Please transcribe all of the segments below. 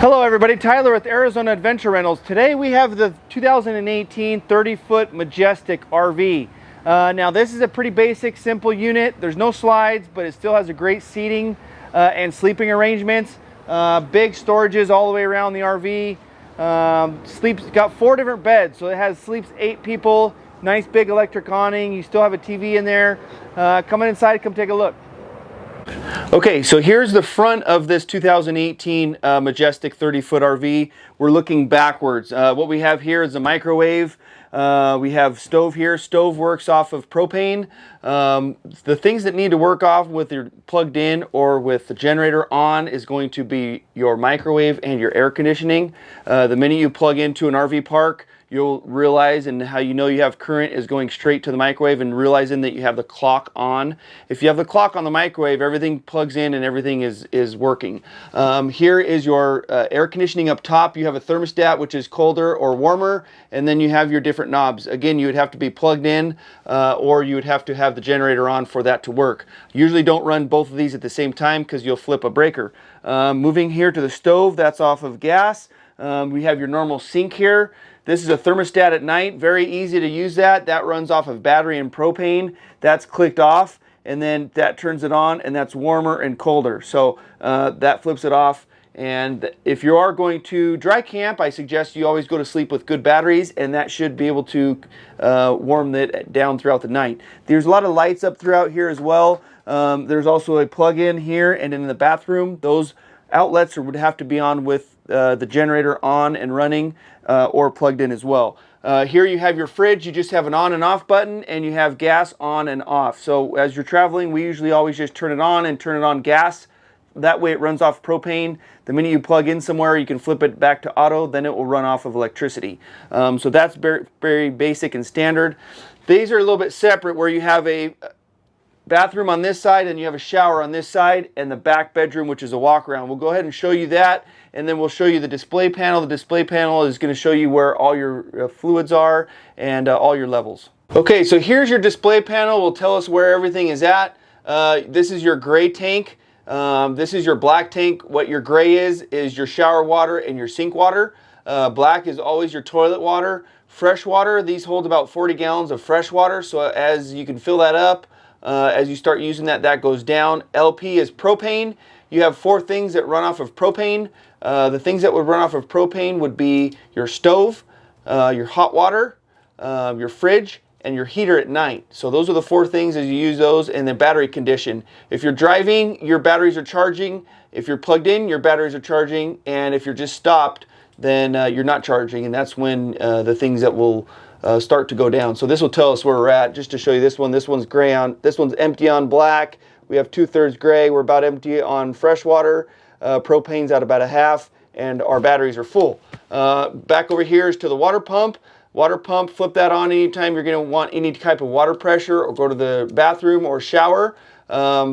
Hello everybody, Tyler with Arizona Adventure Rentals. Today we have the 2018 30-foot Majestic RV. Now this is a pretty basic, simple unit. There's no slides, but it still has a great seating and sleeping arrangements. Big storages all the way around the RV. Got 4 different beds, so it sleeps 8 people. Nice big electric awning. You still have a TV in there. Come inside, come take a look. Okay, so here's the front of this 2018 Majestic 30-foot RV. We're looking backwards. What we have here is a microwave. We have stove here. Stove works off of propane. The things that need to work off with your plugged in or with the generator on is going to be your microwave and your air conditioning. The minute you plug into an RV park, you'll realize, and how you know you have current is going straight to the microwave and realizing that you have the clock on. If you have the clock on the microwave, everything plugs in and everything is working. Here is your air conditioning up top. You have a thermostat, which is colder or warmer, and then you have your different knobs. Again, you would have to be plugged in or you would have to have the generator on for that to work. Usually don't run both of these at the same time because you'll flip a breaker. Moving here to the stove, that's off of gas. We have your normal sink here. This is a thermostat at night. Very easy to use that. That runs off of battery and propane. That's clicked off, and then that turns it on, and that's warmer and colder. So that flips it off. And if you are going to dry camp, I suggest you always go to sleep with good batteries, and that should be able to warm it down throughout the night. There's a lot of lights up throughout here as well. There's also a plug-in here, and in the bathroom, those outlets would have to be on with the generator on and running or plugged in as well. Here you have your fridge. You just have an on and off button, and you have gas on and off. So as you're traveling, we usually always just turn it on and turn it on gas. That way it runs off propane. The minute you plug in somewhere, you can flip it back to auto, then it will run off of electricity. So that's very, very basic and standard. These are a little bit separate, where you have a bathroom on this side and you have a shower on this side, and the back bedroom, which is a walk around. We'll go ahead and show you that, and then we'll show you the display panel. The display panel is going to show you where all your fluids are and all your levels. Okay, so here's your display panel. Will tell us where everything is at. This is your gray tank. This is your black tank. What your gray is your shower water and your sink water. Black is always your toilet water. Fresh water, these hold about 40 gallons of fresh water, so as you can fill that up, as you start using that, that goes down. LP is propane. You have 4 things that run off of propane. The things that would run off of propane would be your stove, your hot water, your fridge, and your heater at night. So those are the 4 things as you use those, and the battery condition. If you're driving, your batteries are charging. If you're plugged in, your batteries are charging. And if you're just stopped, then you're not charging, and that's when the things that will start to go down. So this will tell us where we're at. Just to show you this one, this one's gray on, this one's empty on black. We have 2/3 gray. We're about empty on fresh water. Propane's at about a half, and our batteries are full. Back over here is to the water pump. Water pump, flip that on anytime you're going to want any type of water pressure or go to the bathroom or shower.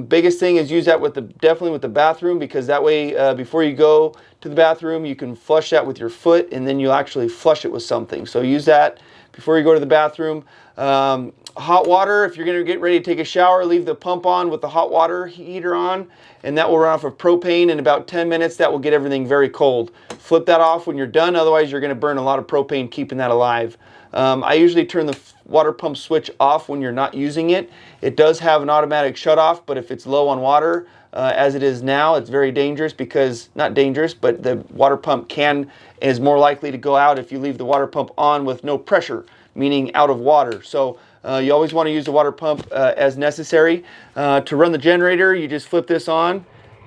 Biggest thing is use that with definitely with the bathroom, because that way before you go to the bathroom, you can flush that with your foot, and then you'll actually flush it with something. So use that before you go to the bathroom. Hot water, if you're going to get ready to take a shower, leave the pump on with the hot water heater on, and that will run off of propane. In about 10 minutes, that will get everything very cold. Flip that off when you're done, otherwise you're going to burn a lot of propane keeping that alive. I usually turn the water pump switch off when you're not using it. It does have an automatic shut off, but if it's low on water, as it is now, it's very dangerous, because, not dangerous, but the water pump is more likely to go out if you leave the water pump on with no pressure, meaning out of water. So you always want to use the water pump as necessary. To run the generator, you just flip this on,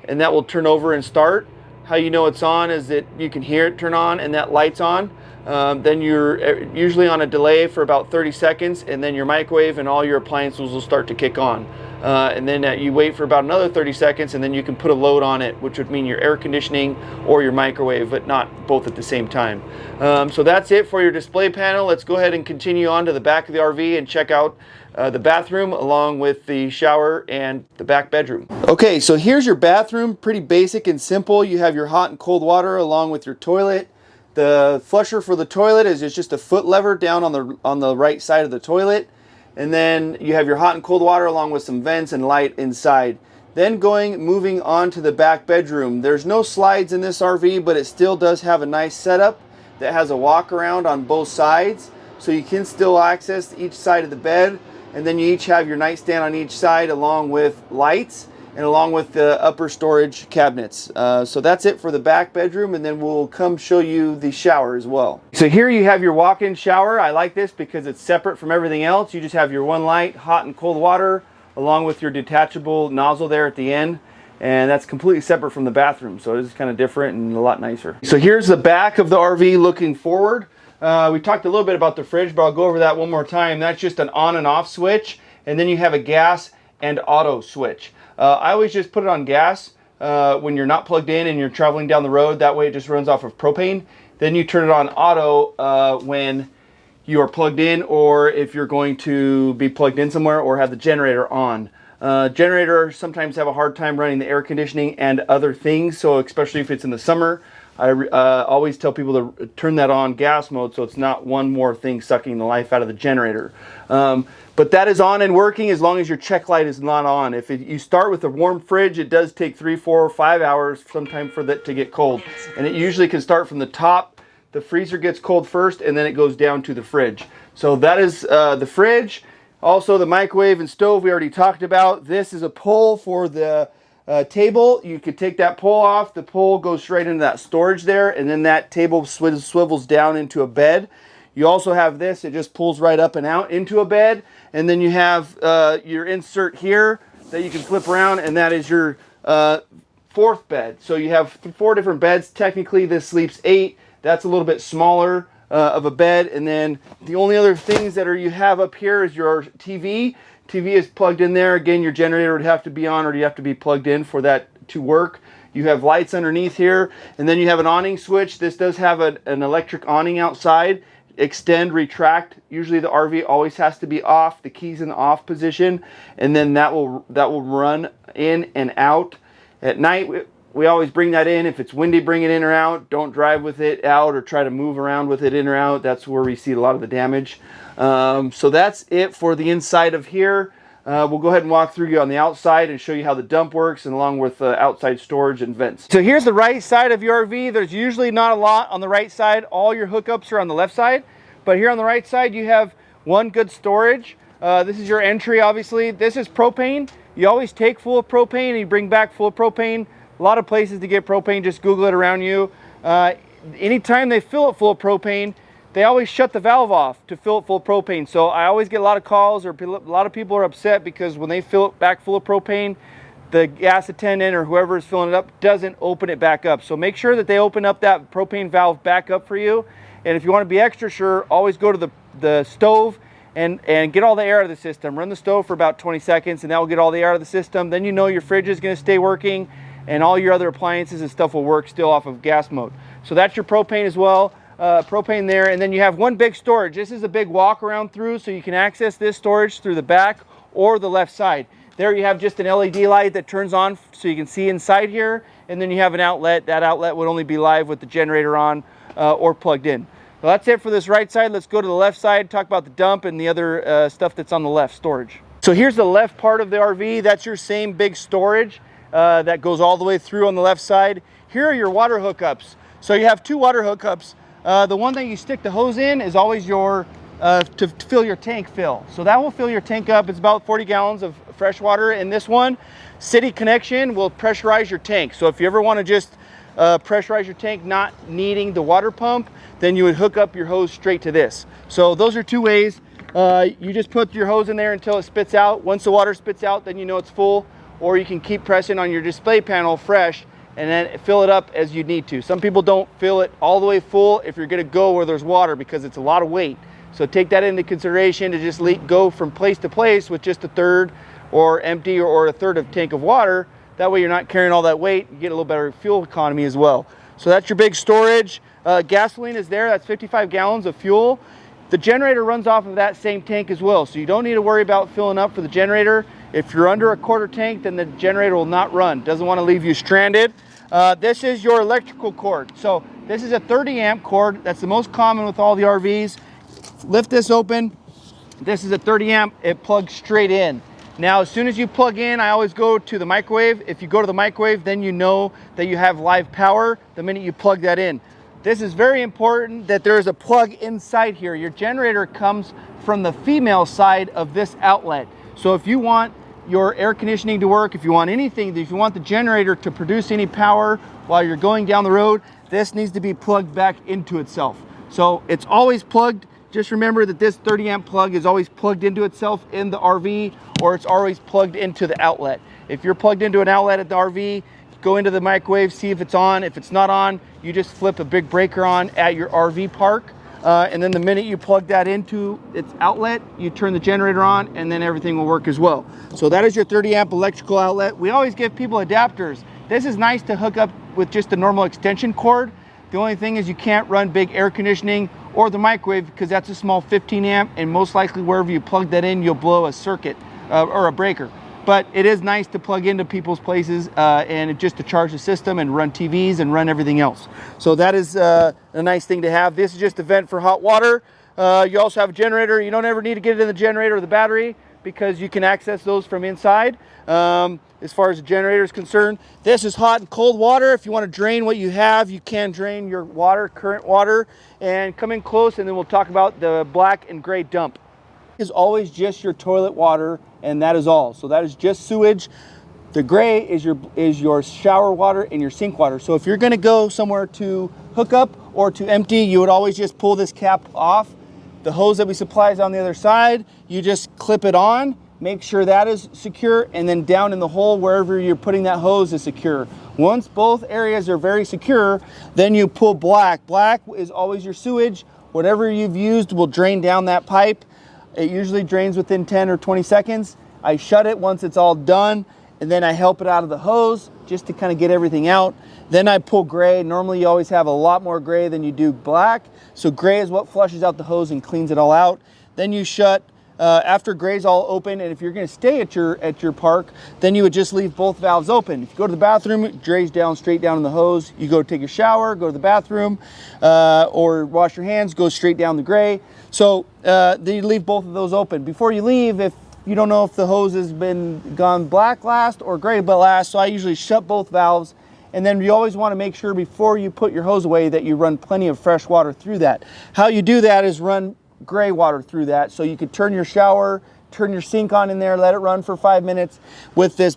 and that will turn over and start. How you know it's on is that you can hear it turn on, and that light's on. Then you're usually on a delay for about 30 seconds, and then your microwave and all your appliances will start to kick on. And then you wait for about another 30 seconds, and then you can put a load on it, which would mean your air conditioning or your microwave, but not both at the same time. So that's it for your display panel. Let's go ahead and continue on to the back of the RV and check out the bathroom along with the shower and the back bedroom. Okay, so here's your bathroom. Pretty basic and simple. You have your hot and cold water along with your toilet. The flusher for the toilet is just a foot lever down on the right side of the toilet. And then you have your hot and cold water along with some vents and light inside. Then moving on to the back bedroom. There's no slides in this RV, but it still does have a nice setup that has a walk around on both sides. So you can still access each side of the bed. And then you each have your nightstand on each side along with lights and along with the upper storage cabinets. So that's it for the back bedroom, and then we'll come show you the shower as well. So here you have your walk-in shower. I like this because it's separate from everything else. You just have your one light, hot and cold water, along with your detachable nozzle there at the end. And that's completely separate from the bathroom. So it is kind of different and a lot nicer. So here's the back of the RV looking forward. We talked a little bit about the fridge, but I'll go over that one more time. That's just an on and off switch. And then you have a gas and auto switch. I always just put it on gas when you're not plugged in and you're traveling down the road. That way it just runs off of propane. Then you turn it on auto when you are plugged in, or if you're going to be plugged in somewhere or have the generator on. Generators sometimes have a hard time running the air conditioning and other things, so especially if it's in the summer. I always tell people to turn that on gas mode so it's not one more thing sucking the life out of the generator. But that is on and working as long as your check light is not on. If you start with a warm fridge, it does take 3, 4, 5 hours sometime for that to get cold. And it usually can start from the top. The freezer gets cold first and then it goes down to the fridge. So that is the fridge. Also the microwave and stove we already talked about. This is a pole for the table. You could take that pole off. The pole goes straight into that storage there, and then that table swivels down into a bed. You also have this. It just pulls right up and out into a bed. And then you have your insert here that you can flip around, and that is your fourth bed. So you have 4 different beds. Technically this sleeps 8. That's a little bit smaller of a bed. And then the only other things that you have up here is your TV. TV is plugged in there. Again, your generator would have to be on, or you have to be plugged in for that to work. You have lights underneath here, and then you have an awning switch. This does have an electric awning outside. Extend, retract. Usually the RV always has to be off. The key's in the off position, and then that will run in and out. At night, we always bring that in. If it's windy, bring it in or out. Don't drive with it out or try to move around with it in or out. That's where we see a lot of the damage. So that's it for the inside of here. We'll go ahead and walk through you on the outside and show you how the dump works, and along with outside storage and vents. So here's the right side of your RV. There's usually not a lot on the right side. All your hookups are on the left side. But here on the right side, you have one good storage. This is your entry, obviously. This is propane. You always take full of propane and you bring back full of propane. A lot of places to get propane, just Google it around you. Anytime they fill it full of propane, they always shut the valve off to fill it full of propane. So I always get a lot of calls, or a lot of people are upset because when they fill it back full of propane, the gas attendant or whoever is filling it up doesn't open it back up. So make sure that they open up that propane valve back up for you. And if you want to be extra sure, always go to the stove and get all the air out of the system. Run the stove for about 20 seconds and that will get all the air out of the system. Then you know your fridge is going to stay working, and all your other appliances and stuff will work still off of gas mode. So that's your propane as well. Propane there, and then you have one big storage. This is a big walk around through, so you can access this storage through the back or the left side. There you have just an LED light that turns on so you can see inside here, and then you have an outlet. That outlet would only be live with the generator on or plugged in. So that's it for this right side. Let's go to the left side, talk about the dump and the other stuff that's on the left, storage. So here's the left part of the RV. That's your same big storage that goes all the way through on the left side. Here are your water hookups. So you have 2 water hookups. The one that you stick the hose in is always your to fill your tank fill. So that will fill your tank up. It's about 40 gallons of fresh water. And this one, city connection, will pressurize your tank. So if you ever want to just pressurize your tank not needing the water pump, then you would hook up your hose straight to this. So those are 2 ways. You just put your hose in there until it spits out. Once the water spits out, then you know it's full. Or you can keep pressing on your display panel fresh and then fill it up as you need to. Some people don't fill it all the way full if you're gonna go where there's water, because it's a lot of weight. So take that into consideration to just go from place to place with just a third or empty or a third of tank of water. That way you're not carrying all that weight. You get a little better fuel economy as well. So that's your big storage. Gasoline is there. That's 55 gallons of fuel. The generator runs off of that same tank as well. So you don't need to worry about filling up for the generator. If you're under a quarter tank, then the generator will not run. Doesn't want to leave you stranded. This is your electrical cord. So this is a 30 amp cord. That's the most common with all the RVs. Lift this open. This is a 30 amp. It plugs straight in. Now, as soon as you plug in, I always go to the microwave. If you go to the microwave, then you know that you have live power the minute you plug that in. This is very important that there is a plug inside here. Your generator comes from the female side of this outlet. So if you want your air conditioning to work, if you want anything, if you want the generator to produce any power while you're going down the road, this needs to be plugged back into itself. So it's always plugged. Just remember that this 30 amp plug is always plugged into itself in the RV, or it's always plugged into the outlet. If you're plugged into an outlet at the RV, go into the microwave, see if it's on. If it's not on, you just flip a big breaker on at your RV park. And then the minute you plug that into its outlet, you turn the generator on, and then everything will work as well. So that is your 30 amp electrical outlet. We always give people adapters. This is nice to hook up with just a normal extension cord. The only thing is you can't run big air conditioning or the microwave because that's a small 15 amp, and most likely wherever you plug that in, you'll blow a circuit or a breaker. But it is nice to plug into people's places and just to charge the system and run TVs and run everything else. So that is a nice thing to have. This is just a vent for hot water. You also have a generator. You don't ever need to get it in the generator or the battery because you can access those from inside. As far as the generator is concerned, this is hot and cold water. If you want to drain what you have, you can drain your water, current water, and come in close, and then we'll talk about the black and gray dump. Is always just your toilet water, and that is all. So that is just sewage. The gray is your shower water and your sink water. So if you're going to go somewhere to hook up or to empty, you would always just pull this cap off. The hose that we supply is on the other side. You just clip it on, make sure that is secure, and then down in the hole wherever you're putting that hose is secure. Once both areas are very secure, then you pull black. Black is always your sewage. Whatever you've used will drain down that pipe. It usually drains within 10 or 20 seconds. I shut it once it's all done, and then I help it out of the hose just to kind of get everything out. Then I pull gray. Normally you always have a lot more gray than you do black. So gray is what flushes out the hose and cleans it all out. Then you shut after gray's all open, and if you're going to stay at your park, then you would just leave both valves open. If you go to the bathroom, it drains down straight down in the hose. You go take a shower, go to the bathroom, or wash your hands, go straight down the gray. So then you leave both of those open. Before you leave, if you don't know if the hose has gone black last or gray but last, so I usually shut both valves. And then you always want to make sure before you put your hose away that you run plenty of fresh water through that. How you do that is run gray water through that, so you could turn your shower, turn your sink on in there, let it run for 5 minutes with this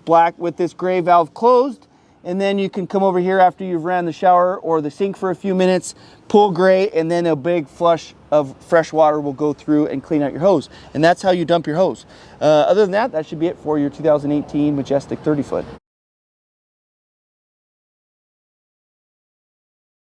gray valve closed, and then you can come over here after you've ran the shower or the sink for a few minutes, pull gray, and then a big flush of fresh water will go through and clean out your hose. And that's how you dump your hose. Other than that, that should be it for your 2018 Majestic 30 foot.